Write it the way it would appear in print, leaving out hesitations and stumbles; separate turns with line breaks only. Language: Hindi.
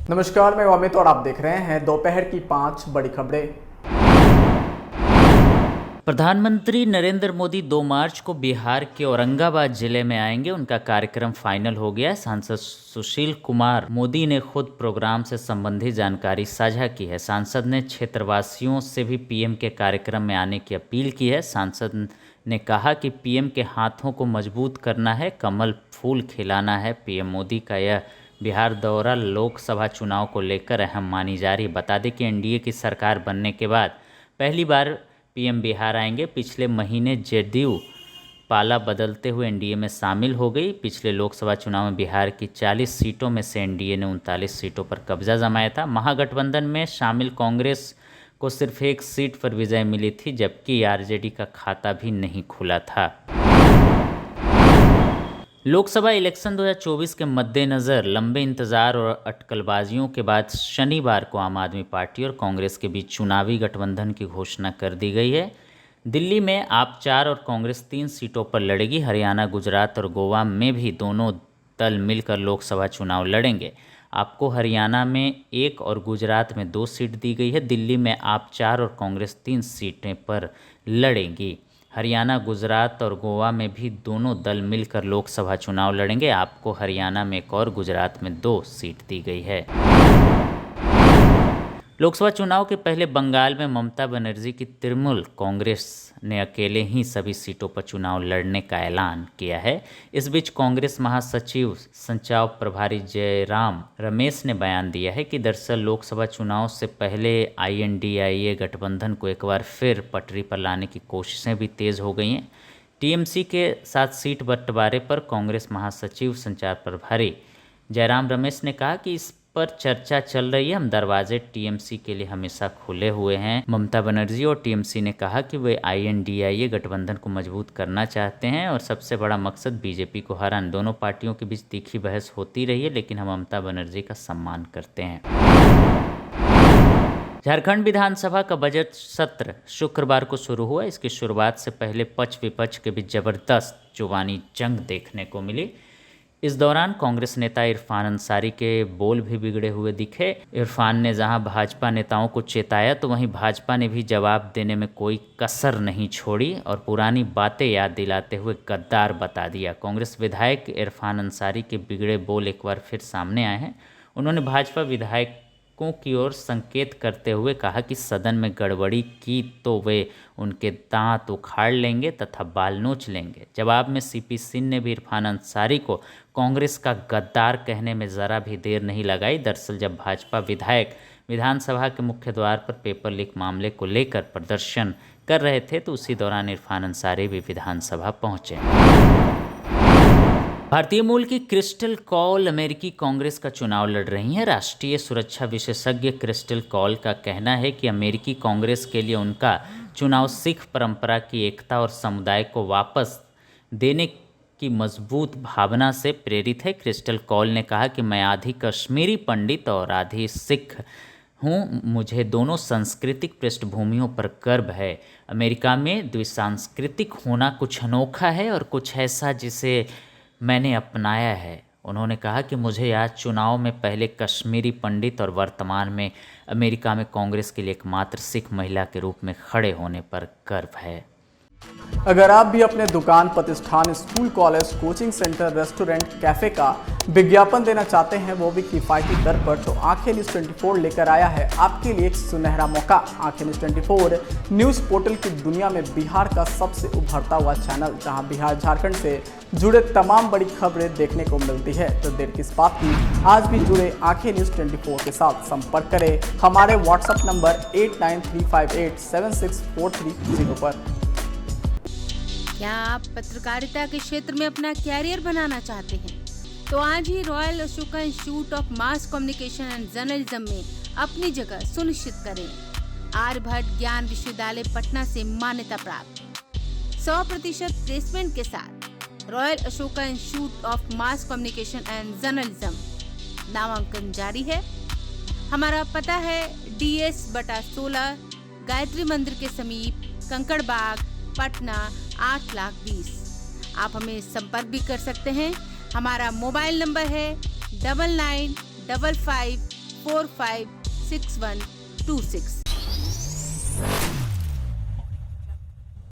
नमस्कार, मैं अमित और आप देख रहे हैं दोपहर की 5 बड़ी खबरें।
प्रधानमंत्री नरेंद्र मोदी 2 मार्च को बिहार के औरंगाबाद जिले में आएंगे। उनका कार्यक्रम फाइनल हो गया है। सांसद सुशील कुमार मोदी ने खुद प्रोग्राम से संबंधित जानकारी साझा की है। सांसद ने क्षेत्रवासियों से भी पीएम के कार्यक्रम में आने की अपील की है। सांसद ने कहा कि पीएम के हाथों को मजबूत करना है, कमल फूल खिलाना है। पीएम मोदी का यह बिहार दौरा लोकसभा चुनाव को लेकर अहम मानी जा रही है। बता दें कि एनडीए की सरकार बनने के बाद पहली बार पीएम बिहार आएंगे। पिछले महीने जेडीयू पाला बदलते हुए एनडीए में शामिल हो गई। पिछले लोकसभा चुनाव में बिहार की 40 सीटों में से एनडीए ने 39 सीटों पर कब्जा जमाया था। महागठबंधन में शामिल कांग्रेस को सिर्फ 1 सीट पर विजय मिली थी, जबकि आरजेडी का खाता भी नहीं खुला था। लोकसभा इलेक्शन 2024 के मद्देनज़र लंबे इंतजार और अटकलबाजियों के बाद शनिवार को आम आदमी पार्टी और कांग्रेस के बीच चुनावी गठबंधन की घोषणा कर दी गई है। दिल्ली में आप 4 और कांग्रेस 3 सीटों पर लड़ेगी। हरियाणा, गुजरात और गोवा में भी दोनों दल मिलकर लोकसभा चुनाव लड़ेंगे। आपको हरियाणा में 1 और गुजरात में 2 सीट दी गई है। दिल्ली में आप 4 और कांग्रेस 3 सीटें पर लड़ेंगी। हरियाणा, गुजरात और गोवा में भी दोनों दल मिलकर लोकसभा चुनाव लड़ेंगे। आपको हरियाणा में 1 और गुजरात में 2 सीट दी गई है। लोकसभा चुनाव के पहले बंगाल में ममता बनर्जी की तृणमूल कांग्रेस ने अकेले ही सभी सीटों पर चुनाव लड़ने का ऐलान किया है। इस बीच कांग्रेस महासचिव संचार प्रभारी जयराम रमेश ने बयान दिया है कि दरअसल लोकसभा चुनाव से पहले आईएनडीए गठबंधन को एक बार फिर पटरी पर लाने की कोशिशें भी तेज हो गई हैं। टीएमसी के साथ सीट बंटवारे पर कांग्रेस महासचिव संचार प्रभारी जयराम रमेश ने कहा कि इस पर चर्चा चल रही है। हम दरवाजे टीएमसी के लिए हमेशा खुले हुए हैं। ममता बनर्जी और टीएमसी ने कहा कि वे आईएनडीए गठबंधन को मजबूत करना चाहते हैं और सबसे बड़ा मकसद बीजेपी को हराना। दोनों पार्टियों के बीच तीखी बहस होती रही है, लेकिन हम ममता बनर्जी का सम्मान करते हैं। झारखंड विधानसभा का बजट सत्र शुक्रवार को शुरू हुआ। इसकी शुरुआत से पहले पक्ष विपक्ष के बीच जबरदस्त जुबानी जंग देखने को मिली। इस दौरान कांग्रेस नेता इरफान अंसारी के बोल भी बिगड़े हुए दिखे। इरफान ने जहां भाजपा नेताओं को चेताया, तो वहीं भाजपा ने भी जवाब देने में कोई कसर नहीं छोड़ी और पुरानी बातें याद दिलाते हुए गद्दार बता दिया। कांग्रेस विधायक इरफान अंसारी के बिगड़े बोल एक बार फिर सामने आए हैं। उन्होंने भाजपा विधायकों की ओर संकेत करते हुए कहा कि सदन में गड़बड़ी की तो वे उनके दांत उखाड़ लेंगे तथा बाल नोच लेंगे। जवाब में सीपी सिंह ने भी इरफान अंसारी को कांग्रेस का गद्दार कहने में ज़रा भी देर नहीं लगाई। दरअसल जब भाजपा विधायक विधानसभा के मुख्य द्वार पर पेपर लीक मामले को लेकर प्रदर्शन कर रहे थे, तो उसी दौरान इरफान अंसारी भी विधानसभा पहुंचे। भारतीय मूल की क्रिस्टल कॉल अमेरिकी कांग्रेस का चुनाव लड़ रही हैं। राष्ट्रीय सुरक्षा विशेषज्ञ क्रिस्टल कॉल का कहना है कि अमेरिकी कांग्रेस के लिए उनका चुनाव सिख परंपरा की एकता और समुदाय को वापस देने की मजबूत भावना से प्रेरित है। क्रिस्टल कॉल ने कहा कि मैं आधी कश्मीरी पंडित और आधी सिख हूँ। मुझे दोनों सांस्कृतिक पृष्ठभूमियों पर गर्व है। अमेरिका में द्विसांस्कृतिक होना कुछ अनोखा है और कुछ ऐसा जिसे मैंने अपनाया है। उन्होंने कहा कि मुझे आज चुनाव में पहले कश्मीरी पंडित और वर्तमान में अमेरिका में कांग्रेस के लिए एकमात्र सिख महिला के रूप में खड़े होने पर गर्व है।
अगर आप भी अपने दुकान, प्रतिष्ठान, school, college, coaching centre, restaurant, cafe का विज्ञापन देना चाहते हैं, वो भी किफ़ायती दर पर, तो आंखें न्यूज़ 24 लेकर आया है आपके लिए एक सुनहरा मौका। आंखें न्यूज़ 24 न्यूज़ पोर्टल की दुनिया में बिहार का सबसे उभरता हुआ चैनल, जहां बिहार झारखंड से जुड़े तमाम बड़ी खबरें देखने को मिलती है। तो देर किस बात की, आज भी जुड़े आंखें न्यूज़ 24 के साथ। संपर्क करें हमारे व्हाट्सएप नंबर 8935876430 पर।
क्या आप पत्रकारिता के क्षेत्र में अपना कैरियर बनाना चाहते हैं? तो आज ही royal Ashoka institute of mass communication and journalism में अपनी जगह सुनिश्चित करें। आर्यभट्ट ज्ञान विश्वविद्यालय पटना से मान्यता प्राप्त 100% प्लेसमेंट के साथ royal Ashoka institute of mass communication and journalism नामांकन जारी है। हमारा पता है DS/16 गायत्री मंदिर के समीप, कंकड़ बाग, पटना 8,20,000। आप हमें संपर्क भी कर सकते हैं। हमारा मोबाइल नंबर है 9955 456126।